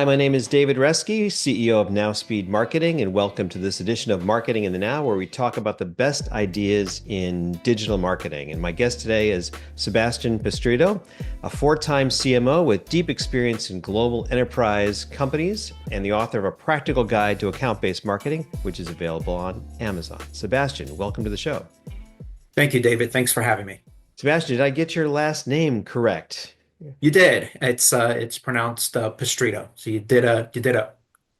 Hi, my name is David Reske, CEO of Now Speed Marketing, and welcome to this edition of Marketing in the Now, where we talk about the best ideas in digital marketing. And my guest today is Sebastian Pestritto, a four-time CMO with deep experience in global enterprise companies and the author of A Practical Guide to Account-Based Marketing, which is available on Amazon. Sebastian, welcome to the show. Thank you, David. Thanks for having me. Sebastian, did I get your last name correct? You did. It's pronounced Pistritto. So you did a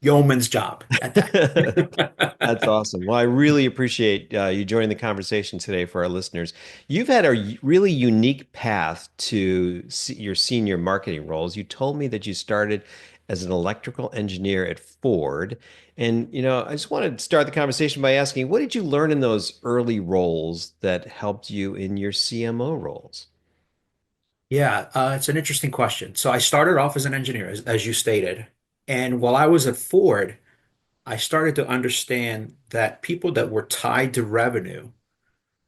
yeoman's job at that. That's awesome. Well, I really appreciate you joining the conversation today for our listeners. You've had a really unique path to your senior marketing roles. You told me that you started as an electrical engineer at Ford. And, I just want to start the conversation by asking, what did you learn in those early roles that helped you in your CMO roles? Yeah, it's an interesting question. So I started off as an engineer, as you stated, and while I was at Ford, I started to understand that people that were tied to revenue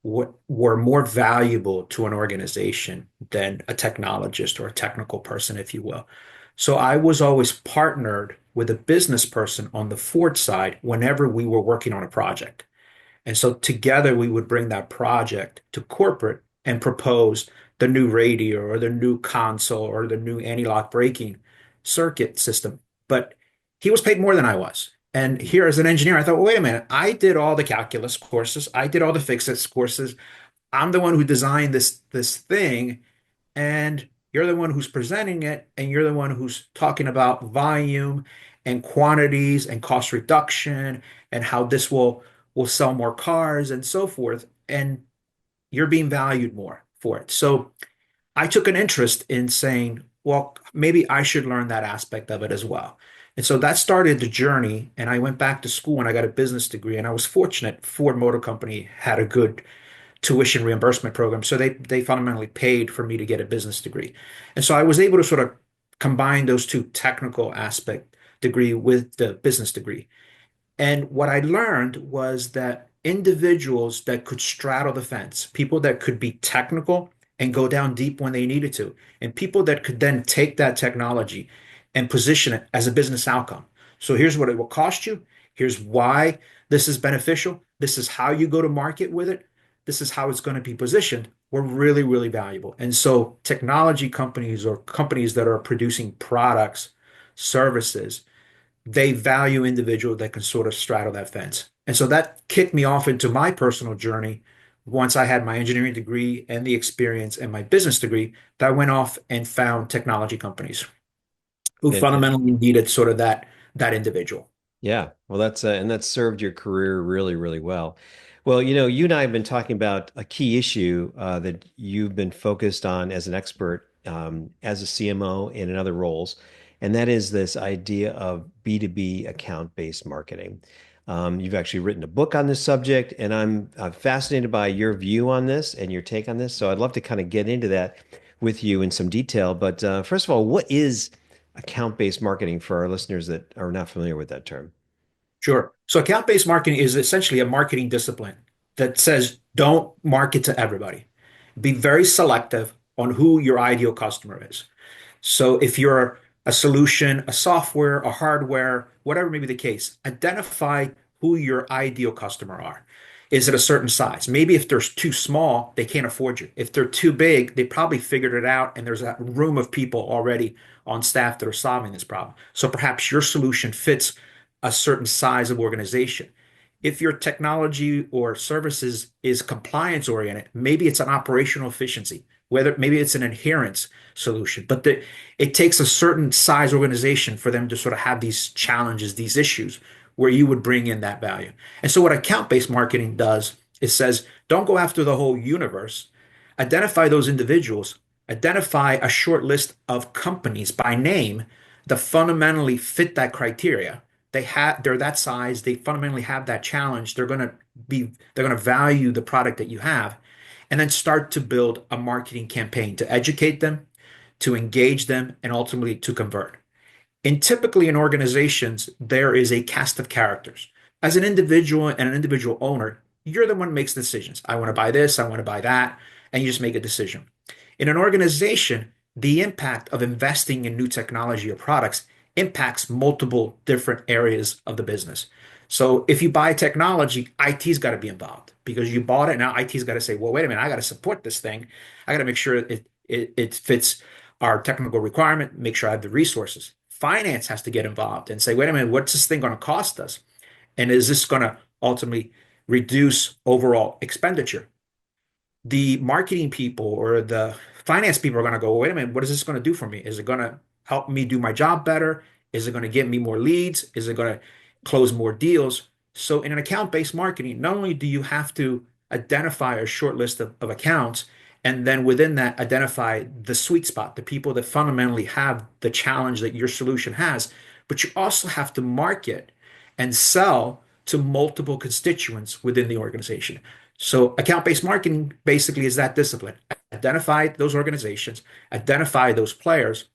were more valuable to an organization than a technologist or a technical person, if you will. So I was always partnered with a business person on the Ford side whenever we were working on a project. And so together we would bring that project to corporate and propose the new radio or the new console or the new anti-lock braking circuit system. But he was paid more than I was. And here as an engineer, I thought, well, wait a minute, I did all the calculus courses, I did all the fix-it courses. I'm the one who designed this thing, and you're the one who's presenting it, and you're the one who's talking about volume and quantities and cost reduction and how this will sell more cars and so forth. And you're being valued more for it. So I took an interest in saying, well, maybe I should learn that aspect of it as well. And so that started the journey. And I went back to school and I got a business degree. And I was fortunate Ford Motor Company had a good tuition reimbursement program. So they fundamentally paid for me to get a business degree. And so I was able to sort of combine those two technical aspect degree with the business degree. And what I learned was that individuals that could straddle the fence, people that could be technical and go down deep when they needed to, and people that could then take that technology and position it as a business outcome. So here's what it will cost you. Here's why this is beneficial. This is how you go to market with it. This is how it's going to be positioned. Were really, really valuable. And so technology companies or companies that are producing products, services, they value individuals that can sort of straddle that fence. And so that kicked me off into my personal journey once I had my engineering degree and the experience and my business degree that I went off and found technology companies who fundamentally needed sort of that individual. Yeah, well, that's served your career really, really well. Well, you and I have been talking about a key issue that you've been focused on as an expert as a CMO and in other roles, and that is this idea of B2B account-based marketing. You've actually written a book on this subject, and I'm fascinated by your view on this and your take on this. So I'd love to kind of get into that with you in some detail. But first of all, what is account-based marketing for our listeners that are not familiar with that term? Sure. So account-based marketing is essentially a marketing discipline that says don't market to everybody. Be very selective on who your ideal customer is. So if you're a solution, a software, a hardware, whatever may be the case, identify who your ideal customer are. Is it a certain size? Maybe if they're too small, they can't afford you. If they're too big, they probably figured it out and there's a room of people already on staff that are solving this problem. So perhaps your solution fits a certain size of organization. If your technology or services is compliance oriented, maybe it's an operational efficiency, whether maybe it's an adherence solution, but it takes a certain size organization for them to sort of have these challenges, these issues where you would bring in that value. And so what account-based marketing does is says, don't go after the whole universe, identify those individuals, identify a short list of companies by name that fundamentally fit that criteria. They're that size, they fundamentally have that challenge. They're going to value the product that you have, and then start to build a marketing campaign to educate them, to engage them, and ultimately to convert. And typically in organizations, there is a cast of characters. As an individual and an individual owner, you're the one who makes decisions. I want to buy this, I want to buy that, and you just make a decision. In an organization, the impact of investing in new technology or products impacts multiple different areas of the business. So if you buy technology, IT's got to be involved because you bought it. Now IT's got to say, well, wait a minute, I got to support this thing. I got to make sure it fits our technical requirement, make sure I have the resources. Finance has to get involved and say, wait a minute, what's this thing going to cost us? And is this going to ultimately reduce overall expenditure? The marketing people or the finance people are going to go, well, wait a minute, what is this going to do for me? Is it going to help me do my job better? Is it going to get me more leads? Is it going to close more deals? So in an account-based marketing, not only do you have to identify a short list of accounts, and then within that, identify the sweet spot, the people that fundamentally have the challenge that your solution has, but you also have to market and sell to multiple constituents within the organization. So account-based marketing basically is that discipline. Identify those organizations, identify those players,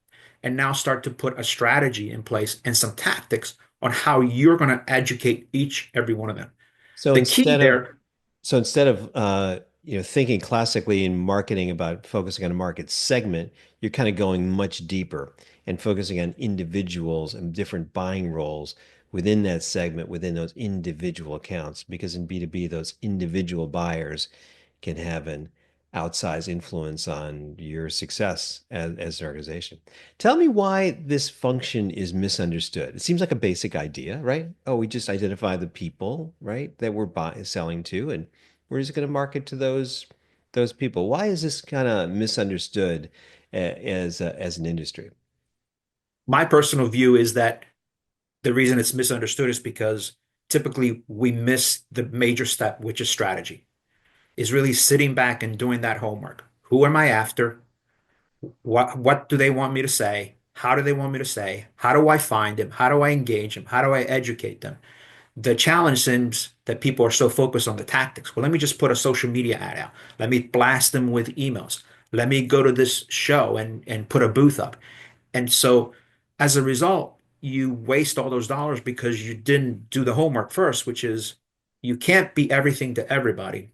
and now start to put a strategy in place and some tactics on how you're going to educate each every one of them. So The key instead of there, so instead of thinking classically in marketing about focusing on a market segment, you're kind of going much deeper and focusing on individuals and different buying roles within that segment, within those individual accounts, because in B2B, those individual buyers can have an outsized influence on your success as an organization. Tell me why this function is misunderstood. It seems like a basic idea, right? Oh, we just identify the people, right, that we're selling to, and we're just going to market to those people. Why is this kind of misunderstood as an industry? my personal view is that the reason it's misunderstood is because typically we miss the major step, which is strategy, is really sitting back and doing that homework. Who am I after? What do they want me to say? How do they want me to say? How do I find them? How do I engage them? How do I educate them? The challenge seems that people are so focused on the tactics. Well, let me just put a social media ad out. Let me blast them with emails. Let me go to this show and put a booth up. And so as a result, you waste all those dollars because you didn't do the homework first, which is you can't be everything to everybody.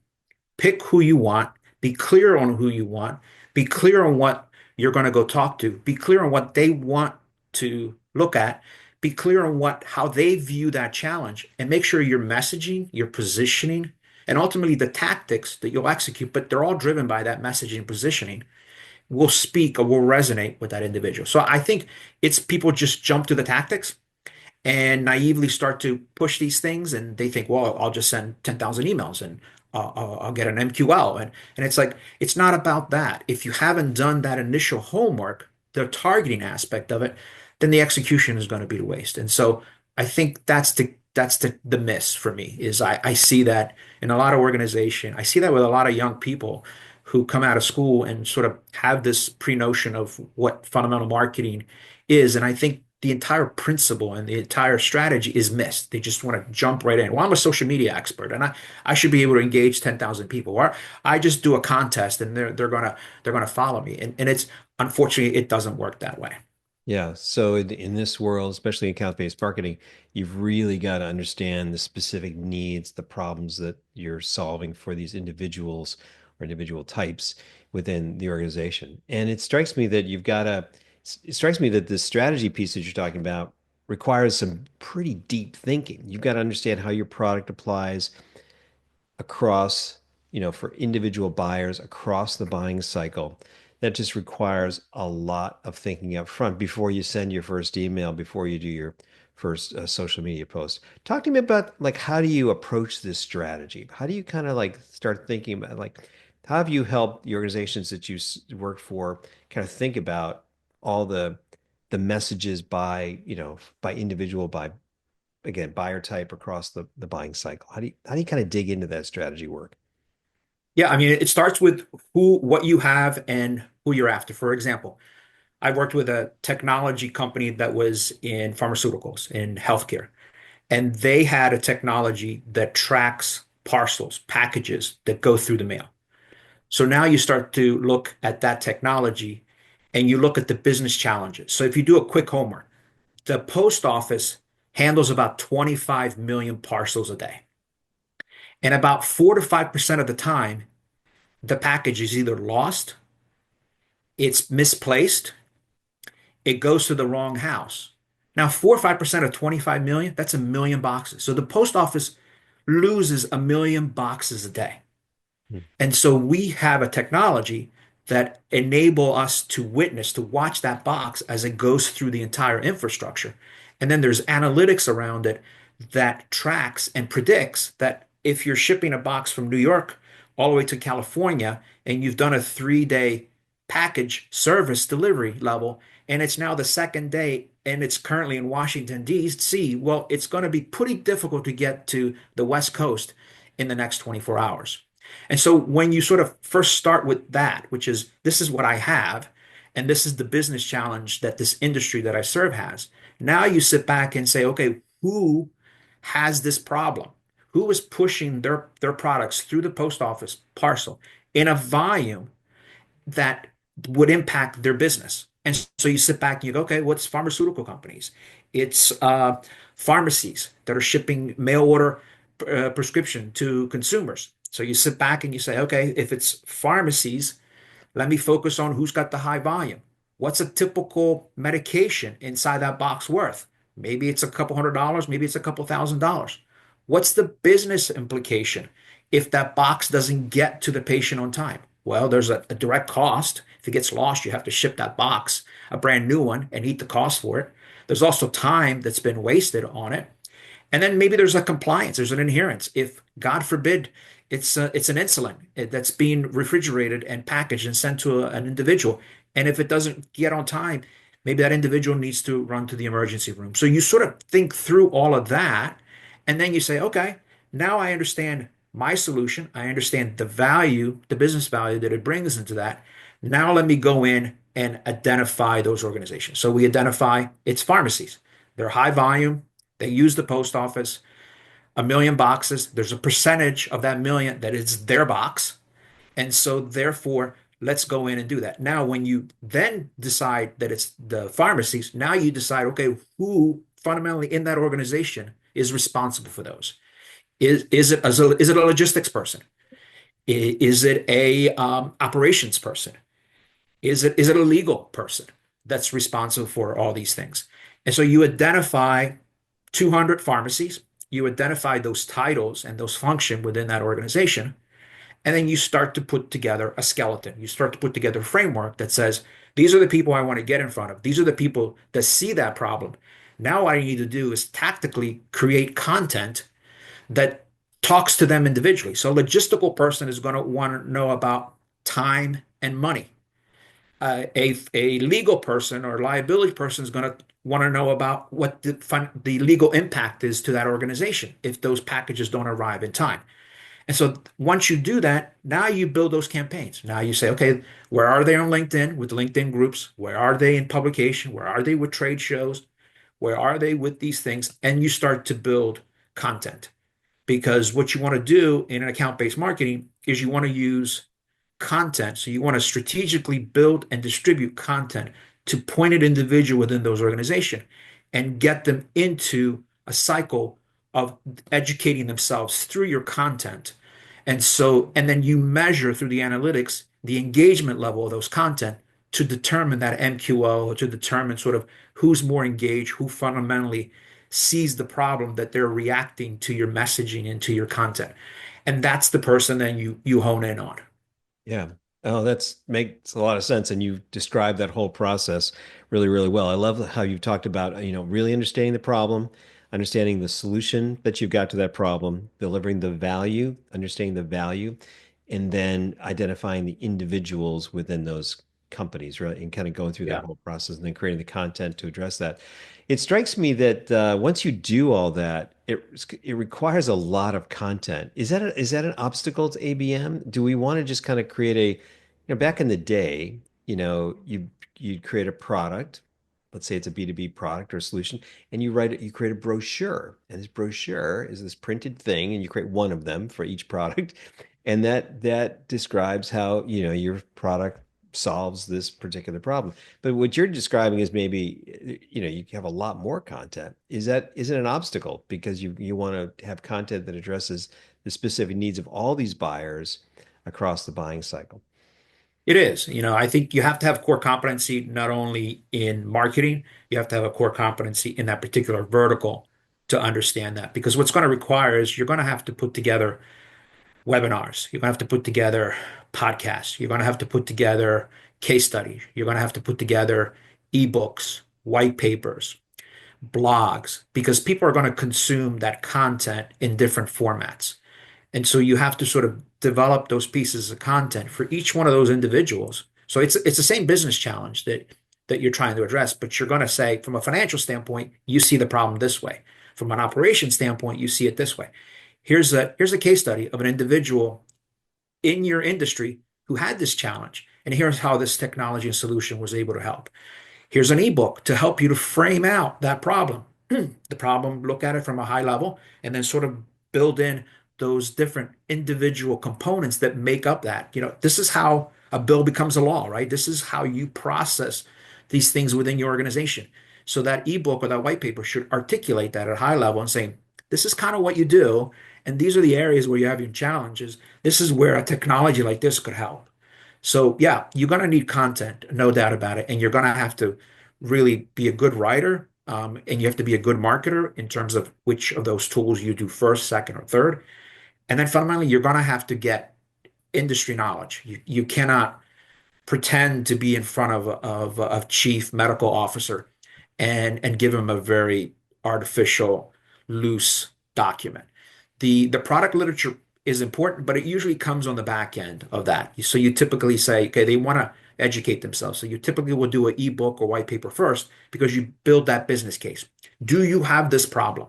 Pick who you want, be clear on who you want, be clear on what you're going to go talk to, be clear on what they want to look at, be clear on what how they view that challenge, and make sure your messaging, your positioning, and ultimately the tactics that you'll execute, but they're all driven by that messaging and positioning, will speak or will resonate with that individual. So I think it's people just jump to the tactics and naively start to push these things, and they think, well, I'll just send 10,000 emails and I'll get an MQL. And it's like, it's not about that. If you haven't done that initial homework, the targeting aspect of it, then the execution is going to be a waste. And so I think that's the miss for me is I see that in a lot of organization. I see that with a lot of young people who come out of school and sort of have this pre-notion of what fundamental marketing is. And I think the entire principle and the entire strategy is missed. They just want to jump right in. Well, I'm a social media expert and I should be able to engage 10,000 people. Or I just do a contest and they're gonna follow me. And it's unfortunately it doesn't work that way. Yeah. So in this world, especially account-based marketing, you've really got to understand the specific needs, the problems that you're solving for these individuals or individual types within the organization. And it strikes me that it strikes me that the strategy piece that you're talking about requires some pretty deep thinking. You've got to understand how your product applies across, for individual buyers across the buying cycle. That just requires a lot of thinking up front before you send your first email, before you do your first social media post. Talk to me about like how do you approach this strategy? How do you kind of like start thinking about like how have you helped the organizations that you work for kind of think about all the messages by, by individual, by again, buyer type across the buying cycle? How do you kind of dig into that strategy work? Yeah, I mean, it starts with what you have and who you're after. For example, I worked with a technology company that was in pharmaceuticals, in healthcare, and they had a technology that tracks parcels, packages that go through the mail. So now you start to look at that technology and you look at the business challenges. So if you do a quick homework, the post office handles about 25 million parcels a day. And about 4 to 5% of the time, the package is either lost, it's misplaced, it goes to the wrong house. Now, 4 or 5% of 25 million, that's a million boxes. So the post office loses a million boxes a day. Hmm. And so we have a technology that enable us to witness, to watch that box as it goes through the entire infrastructure. And then there's analytics around it that tracks and predicts that if you're shipping a box from New York all the way to California and you've done a 3-day package service delivery level, and it's now the second day and it's currently in Washington, D.C., well, it's going to be pretty difficult to get to the West Coast in the next 24 hours. And so when you sort of first start with that, which is this is what I have, and this is the business challenge that this industry that I serve has, now you sit back and say, okay, who has this problem? Who is pushing their products through the post office parcel in a volume that would impact their business? And so you sit back and you go, okay, what's pharmaceutical companies? It's pharmacies that are shipping mail order prescription to consumers. So you sit back and you say, okay, if it's pharmacies, let me focus on who's got the high volume. What's a typical medication inside that box worth? Maybe it's a couple $100, maybe it's a couple $1,000. What's the business implication if that box doesn't get to the patient on time? Well, there's a direct cost. If it gets lost, you have to ship that box, a brand new one, and eat the cost for it. There's also time that's been wasted on it. And then maybe there's a compliance, there's an adherence. If God forbid it's an insulin that's being refrigerated and packaged and sent to an individual, and if it doesn't get on time, maybe that individual needs to run to the emergency room. So you sort of think through all of that, and then you say, okay, now I understand my solution. I understand the value, the business value that it brings into that. Now let me go in and identify those organizations. So we identify it's pharmacies. They're high volume. They use the post office, a million boxes. There's a percentage of that million that is their box. And so, therefore, let's go in and do that. Now, when you then decide that it's the pharmacies, now you decide, okay, who fundamentally in that organization is responsible for those? Is it a logistics person? Is it a operations person? Is it a legal person that's responsible for all these things? And so you identify 200 pharmacies, you identify those titles and those function within that organization, and then you start to put together a skeleton. You start to put together a framework that says, these are the people I want to get in front of. These are the people that see that problem. Now, what I need to do is tactically create content that talks to them individually. So, a logistical person is going to want to know about time and money. A legal person or liability person is going to want to know about what the legal impact is to that organization if those packages don't arrive in time. And so once you do that, now you build those campaigns. Now you say, okay, where are they on LinkedIn with LinkedIn groups? Where are they in publication? Where are they with trade shows? Where are they with these things? And you start to build content because what you want to do in an account-based marketing is you want to use content. So you want to strategically build and distribute content to pointed individual within those organizations and get them into a cycle of educating themselves through your content. And so, and then you measure through the analytics the engagement level of those content to determine that MQL, or to determine sort of who's more engaged, who fundamentally sees the problem that they're reacting to your messaging and to your content. And that's the person that you hone in on. Yeah. Oh, that's makes a lot of sense. And you described that whole process really, really well. I love how you've talked about, really understanding the problem, understanding the solution that you've got to that problem, delivering the value, understanding the value, and then identifying the individuals within those companies, right? And kind of going through that Yeah. whole process and then creating the content to address that. It strikes me that once you do all that, it requires a lot of content. Is that an obstacle to ABM? Do we want to just kind of create back in the day, you'd create a product, let's say it's a B2B product or solution, and you create a brochure. And this brochure is this printed thing, and you create one of them for each product. And that describes how, your product solves this particular problem. But what you're describing is maybe, you have a lot more content. Is it an obstacle because you want to have content that addresses the specific needs of all these buyers across the buying cycle? It is. I think you have to have core competency not only in marketing, you have to have a core competency in that particular vertical to understand that. Because what's going to require is you're going to have to put together webinars, you're going to have to put together podcasts, you're going to have to put together case studies, you're going to have to put together ebooks, white papers, blogs, because people are going to consume that content in different formats. And so you have to sort of develop those pieces of content for each one of those individuals. So it's the same business challenge that you're trying to address, but you're going to say from a financial standpoint, you see the problem this way. From an operation standpoint, you see it this way. Here's a case study of an individual in your industry who had this challenge, and here's how this technology and solution was able to help. Here's an ebook to help you to frame out that problem. The problem, look at it from a high level, and then sort of build in those different individual components that make up that. This is how a bill becomes a law, right? This is how you process these things within your organization. So that ebook or that white paper should articulate that at a high level and say, this is kind of what you do, and these are the areas where you have your challenges. This is where a technology like this could help. So yeah, you're going to need content, no doubt about it. And you're going to have to really be a good writer. And you have to be a good marketer in terms of which of those tools you do first, second, or third. And then fundamentally, you're going to have to get industry knowledge. You cannot pretend to be in front of a chief medical officer and give him a very artificial, loose document. The product literature is important, but it usually comes on the back end of that. So you typically say, okay, they want to educate themselves. So you typically will do an ebook or white paper first because you build that business case. Do you have this problem?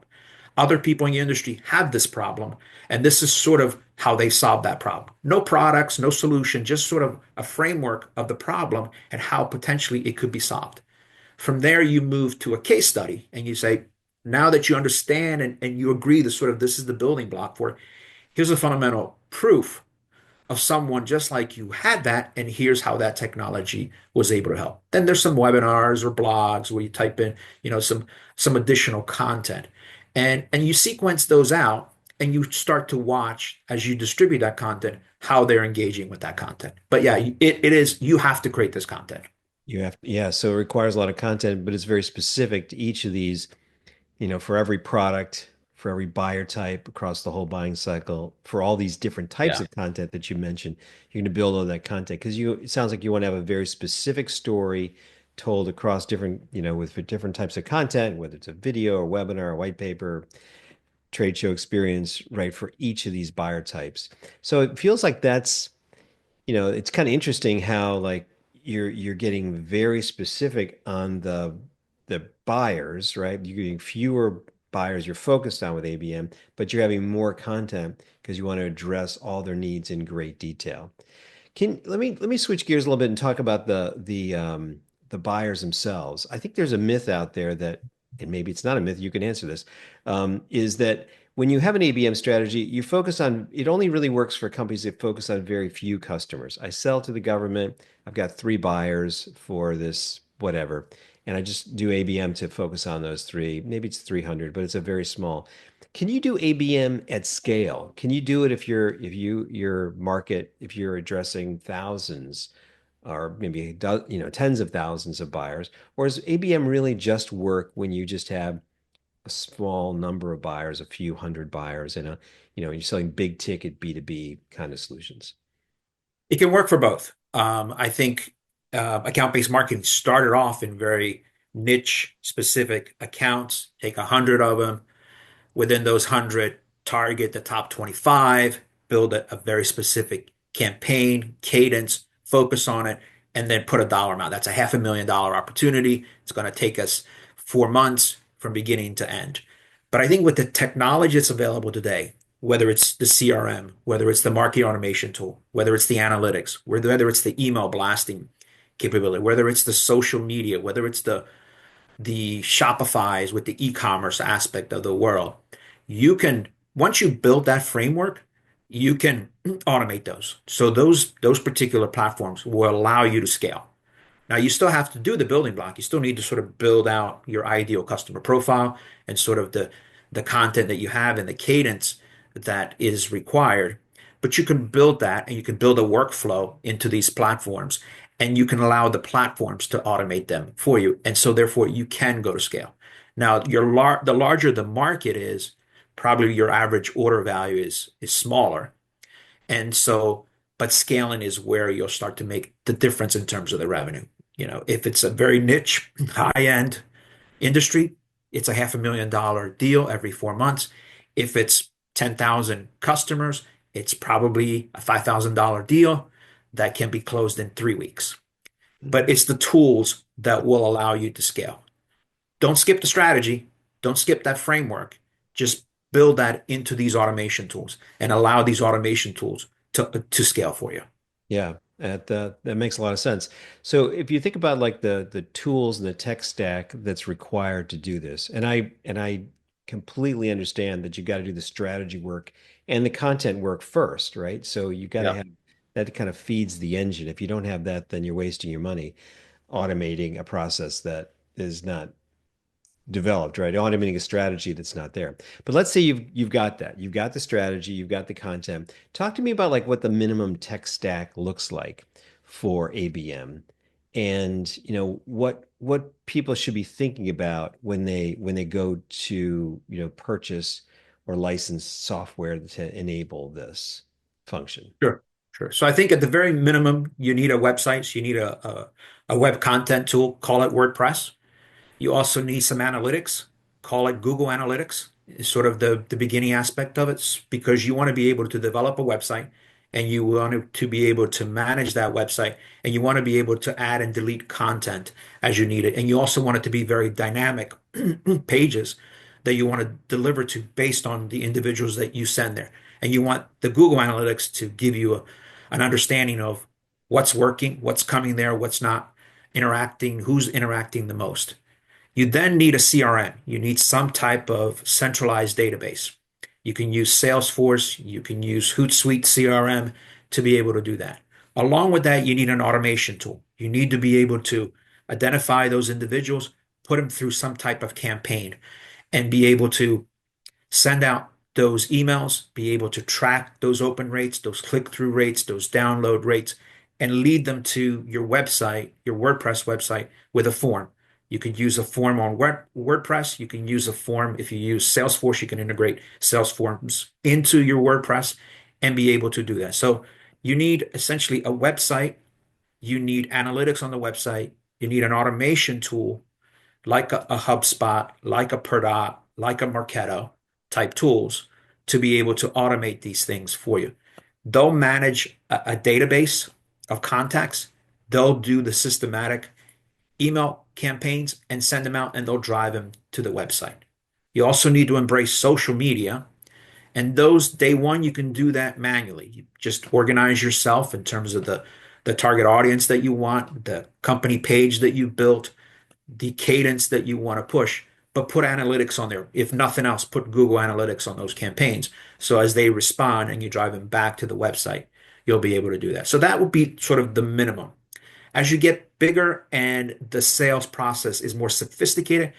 Other people in the industry have this problem, and this is sort of how they solve that problem. No products, no solution, just sort of a framework of the problem and how potentially it could be solved. From there, you move to a case study and you say, now that you understand and you agree that sort of this is the building block for it, here's a fundamental proof of someone just like you had that, and here's how that technology was able to help. Then there's some webinars or blogs where you type in, some additional content, and you sequence those out, and you start to watch as you distribute that content how they're engaging with that content. But yeah, it is you have to create this content. You have, yeah, so it requires a lot of content, but it's very specific to each of these, for every product, for every buyer type across the whole buying cycle, for all these different types Yeah. of content that you mentioned, you're going to build all that content because it sounds like you want to have a very specific story told across different, with for different types of content, whether it's a video or webinar or white paper, trade show experience, right, for each of these buyer types. So it feels like it's kind of interesting how like you're getting very specific on the buyers, right? You're getting fewer buyers you're focused on with ABM, but you're having more content because you want to address all their needs in great detail. Can let me switch gears a little bit and talk about the buyers themselves. I think there's a myth out there that, and maybe it's not a myth, you can answer this, is that when you have an ABM strategy, you focus on it only really works for companies that focus on very few customers. I sell to the government, I've got three buyers for this whatever, and I just do ABM to focus on those three. Maybe it's 300, but it's a very small. Can you do ABM at scale? Can you do it if your market, if you're addressing thousands or maybe tens of thousands of buyers? Or does ABM really just work when you just have a small number of buyers, a few hundred buyers, and you're selling big ticket B2B kind of solutions? It can work for both. I think account-based marketing started off in very niche specific accounts. Take 100 of them. Within those 100, target the top 25, build a very specific campaign, cadence, focus on it, and then put a dollar amount. That's a $500,000 opportunity. It's going to take us 4 months from beginning to end. But I think with the technology that's available today, whether it's the CRM, whether it's the marketing automation tool, whether it's the analytics, whether it's the email blasting capability, whether it's the social media, whether it's the Shopify's with the e-commerce aspect of the world, you can once you build that framework, you can automate those. So those particular platforms will allow you to scale. Now you still have to do the building block. You still need to sort of build out your ideal customer profile and sort of the content that you have and the cadence that is required. But you can build that and you can build a workflow into these platforms and you can allow the platforms to automate them for you. And so therefore you can go to scale. Now, the larger the market is, probably your average order value is smaller. And so, but scaling is where you'll start to make the difference in terms of the revenue. If it's a very niche, high-end industry, it's a $500,000 deal every 4 months. If it's 10,000 customers, it's probably a $5,000 deal that can be closed in 3 weeks. But it's the tools that will allow you to scale. Don't skip the strategy. Don't skip that framework. Just build that into these automation tools and allow these automation tools to scale for you. Yeah, that makes a lot of sense. So if you think about like the tools and the tech stack that's required to do this, and I completely understand that you got to do the strategy work and the content work first, right? So you got to Yeah. have that kind of feeds the engine. If you don't have that, then you're wasting your money automating a process that is not developed, right? Automating a strategy that's not there. But let's say you've got that. You've got the strategy, you've got the content. Talk to me about like what the minimum tech stack looks like for ABM and what people should be thinking about when they go to, purchase or license software to enable this function. Sure. Sure. So I think at the very minimum, you need a website. So you need a web content tool, call it WordPress. You also need some analytics, call it Google Analytics, is sort of the beginning aspect of it, because you want to be able to develop a website and you want to be able to manage that website and you want to be able to add and delete content as you need it. And you also want it to be very dynamic pages that you want to deliver to based on the individuals that you send there. And you want the Google Analytics to give you an understanding of what's working, what's coming there, what's not interacting, who's interacting the most. You then need a CRM. You need some type of centralized database. You can use Salesforce, you can use Hootsuite CRM to be able to do that. Along with that, you need an automation tool. You need to be able to identify those individuals, put them through some type of campaign, and be able to send out those emails, be able to track those open rates, those click-through rates, those download rates, and lead them to your website, your WordPress website, with a form. You could use a form on WordPress. You can use a form if you use Salesforce. You can integrate Salesforce into your WordPress and be able to do that. So you need essentially a website. You need analytics on the website. You need an automation tool like a HubSpot, like a Perdot, like a Marketo type tools to be able to automate these things for you. They'll manage a database of contacts. They'll do the systematic email campaigns and send them out, and they'll drive them to the website. You also need to embrace social media. And those day one, you can do that manually. You just organize yourself in terms of the target audience that you want, the company page that you built, the cadence that you want to push, but put analytics on there. If nothing else, put Google Analytics on those campaigns. So as they respond and you drive them back to the website, you'll be able to do that. So that would be sort of the minimum. As you get bigger and the sales process is more sophisticated,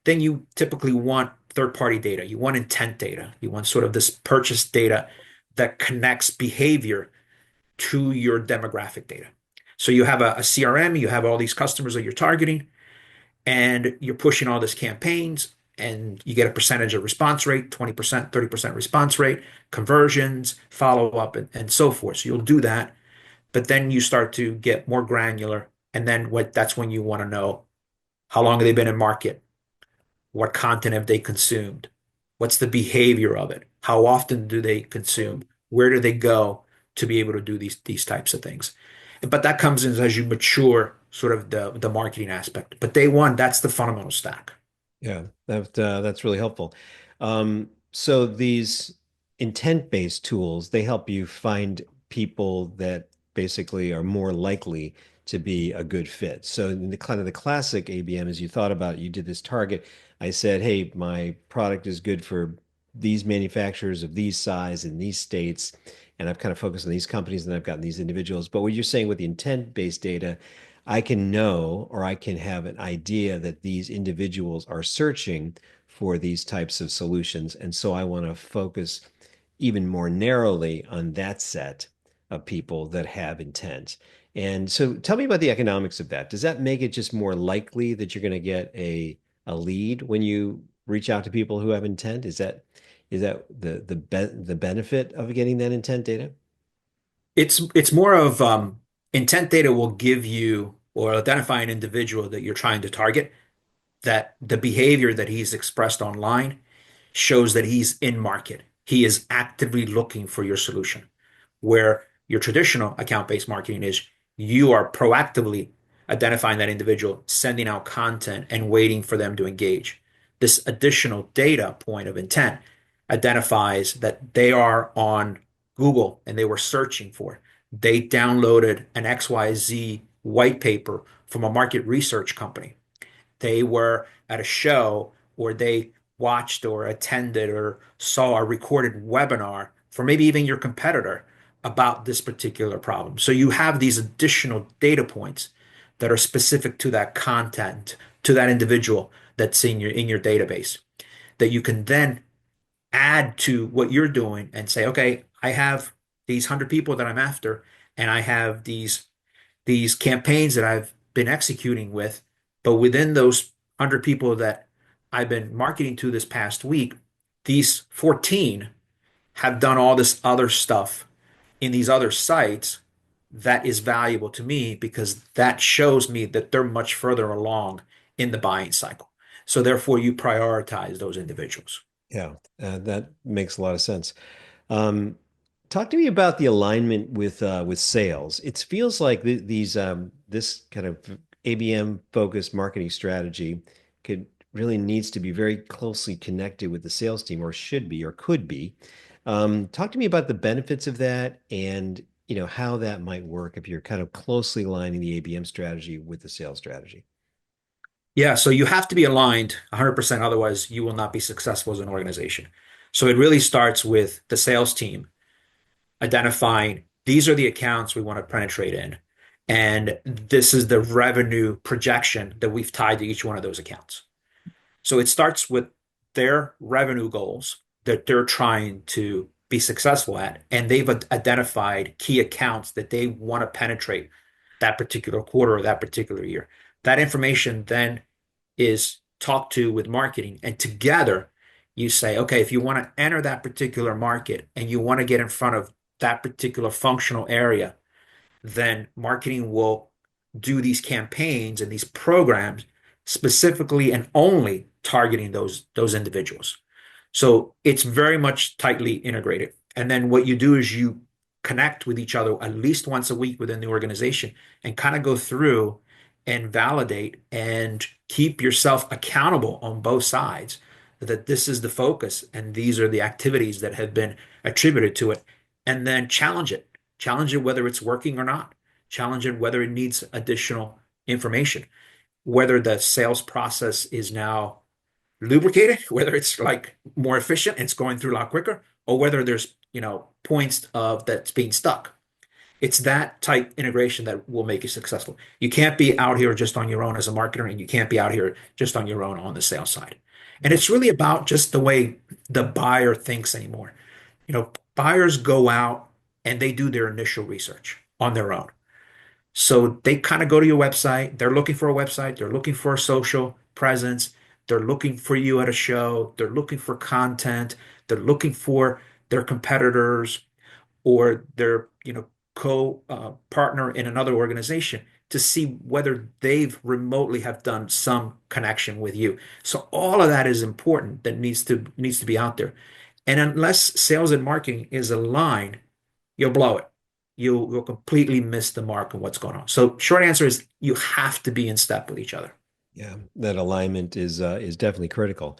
then you typically want third-party data. You want intent data. You want sort of this purchase data that connects behavior to your demographic data. So you have a CRM, you have all these customers that you're targeting, and you're pushing all these campaigns, and you get a percentage of response rate, 20%, 30% response rate, conversions, follow up, and so forth. So you'll do that, but then you start to get more granular, and then that's when you want to know how long have they been in market, what content have they consumed, what's the behavior of it, how often do they consume, where do they go to be able to do these types of things. But that comes in as you mature sort of the marketing aspect. But day one, that's the fundamental stack. Yeah, that's really helpful. So these intent-based tools, they help you find people that basically are more likely to be a good fit. So in the kind of the classic ABM, as you thought about it, you did this target. I said, hey, my product is good for these manufacturers of these size in these states, and I've kind of focused on these companies, and I've gotten these individuals. But what you're saying with the intent-based data, I can know or I can have an idea that these individuals are searching for these types of solutions. And so I want to focus even more narrowly on that set of people that have intent. And so tell me about the economics of that. Does that make it just more likely that you're going to get a lead when you reach out to people who have intent? Is that the benefit of getting that intent data? It's more of intent data will give you or identify an individual that you're trying to target, that the behavior that he's expressed online shows that he's in market. He is actively looking for your solution. Where your traditional account-based marketing is you are proactively identifying that individual, sending out content, and waiting for them to engage. This additional data point of intent identifies that they are on Google and they were searching for. They downloaded an XYZ white paper from a market research company. They were at a show or they watched or attended or saw a recorded webinar for maybe even your competitor about this particular problem. So you have these additional data points that are specific to that content, to that individual that's in your database that you can then add to what you're doing and say, okay, I have these 100 people that I'm after, and I have these campaigns that I've been executing with, but within those 100 people that I've been marketing to this past week, these 14 have done all this other stuff in these other sites that is valuable to me because that shows me that they're much further along in the buying cycle. So therefore, you prioritize those individuals. Yeah, that makes a lot of sense. Um, Talk to me about the alignment with sales. It feels like these this kind of ABM focused marketing strategy could really needs to be very closely connected with the sales team, or should be, or could be. Talk to me about the benefits of that, and how that might work if you're kind of closely aligning the ABM strategy with the sales strategy. Yeah, so you have to be aligned 100%, otherwise you will not be successful as an organization. So it really starts with the sales team identifying these are the accounts we want to penetrate in. And this is the revenue projection that we've tied to each one of those accounts. So it starts with their revenue goals that they're trying to be successful at. And they've identified key accounts that they want to penetrate that particular quarter or that particular year. That information then is talked to with marketing. And together you say, okay, if you want to enter that particular market and you want to get in front of that particular functional area, then marketing will do these campaigns and these programs specifically and only targeting those individuals. So it's very much tightly integrated. And then what you do is you connect with each other at least once a week within the organization and kind of go through and validate and keep yourself accountable on both sides that this is the focus and these are the activities that have been attributed to it. And then challenge it whether it's working or not, challenge it whether it needs additional information, whether the sales process is now lubricated, whether it's like more efficient and it's going through a lot quicker, or whether there's, points of that's being stuck. It's that type integration that will make you successful. You can't be out here just on your own as a marketer, and you can't be out here just on your own on the sales side. And it's really about just the way the buyer thinks anymore. Buyers go out and they do their initial research on their own. So they kind of go to your website. They're looking for a website. They're looking for a social presence. They're looking for you at a show. They're looking for content. They're looking for their competitors or their, co-partner in another organization to see whether they've remotely have done some connection with you. So all of that is important that needs to be out there. And unless sales and marketing is aligned, you'll blow it. You'll completely miss the mark on what's going on. So short answer is you have to be in step with each other. Yeah, that alignment is definitely critical.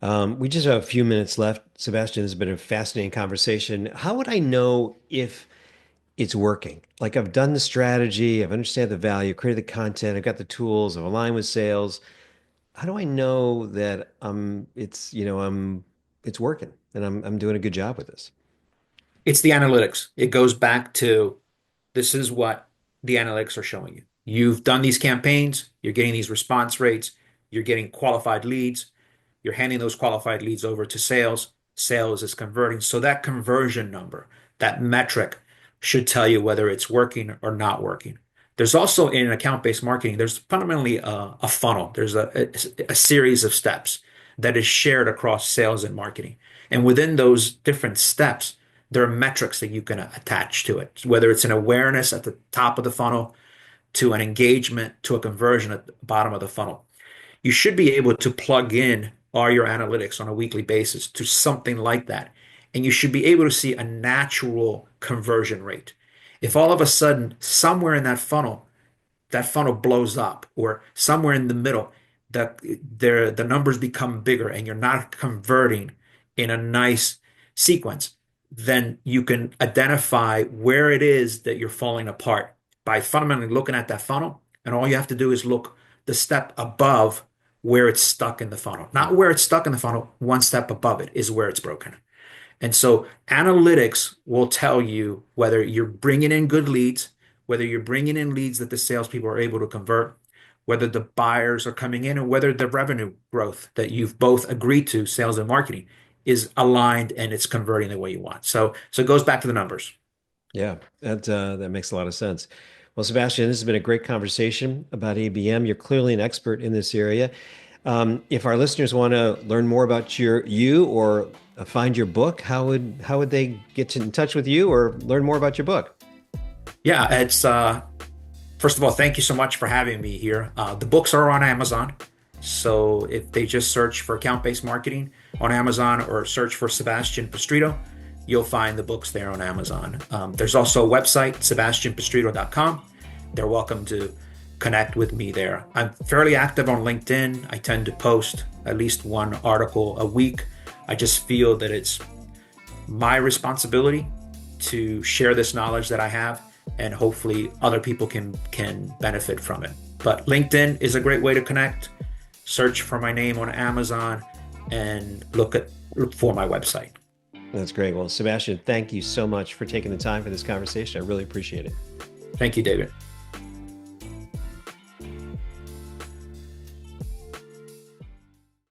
We just have a few minutes left. Sebastian, this has been a fascinating conversation. How would I know if it's working? Like I've done the strategy, I've understand the value, created the content, I've got the tools, I've aligned with sales. How do I know that it's working and I'm doing a good job with this? It's the analytics. It goes back to this is what the analytics are showing you. You've done these campaigns, you're getting these response rates, you're getting qualified leads, you're handing those qualified leads over to sales. sales is converting. So that conversion number, that metric should tell you whether it's working or not working. There's also in account-based marketing, there's fundamentally a funnel. There's a series of steps that is shared across sales and marketing. And within those different steps, there are metrics that you can attach to it, whether it's an awareness at the top of the funnel, to an engagement, to a conversion at the bottom of the funnel. You should be able to plug in all your analytics on a weekly basis to something like that. And you should be able to see a natural conversion rate. If all of a sudden, somewhere in that funnel blows up, or somewhere in the middle, the numbers become bigger and you're not converting in a nice sequence, then you can identify where it is that you're falling apart by fundamentally looking at that funnel. And all you have to do is look the step above where it's stuck in the funnel. Not where it's stuck in the funnel, one step above it is where it's broken. And so analytics will tell you whether you're bringing in good leads, whether you're bringing in leads that the salespeople are able to convert, whether the buyers are coming in, and whether the revenue growth that you've both agreed to, sales and marketing, is aligned and it's converting the way you want. So it goes back to the numbers. Yeah, that makes a lot of sense. Well, Sebastian, this has been a great conversation about ABM. You're clearly an expert in this area. If our listeners want to learn more about you or find your book, how would they get in touch with you or learn more about your book? Yeah, it's first of all, thank you so much for having me here. The books are on Amazon. So if they just search for account-based marketing on Amazon or search for Sebastian Pestritto, you'll find the books there on Amazon. There's also a website, sebastianpestritto.com. They're welcome to connect with me there. I'm fairly active on LinkedIn. I tend to post at least one article a week. I just feel that it's my responsibility to share this knowledge that I have, and hopefully other people can benefit from it. But LinkedIn is a great way to connect. Search for my name on Amazon and look for my website. That's great. Well, Sebastian, thank you so much for taking the time for this conversation. I really appreciate it. Thank you, David.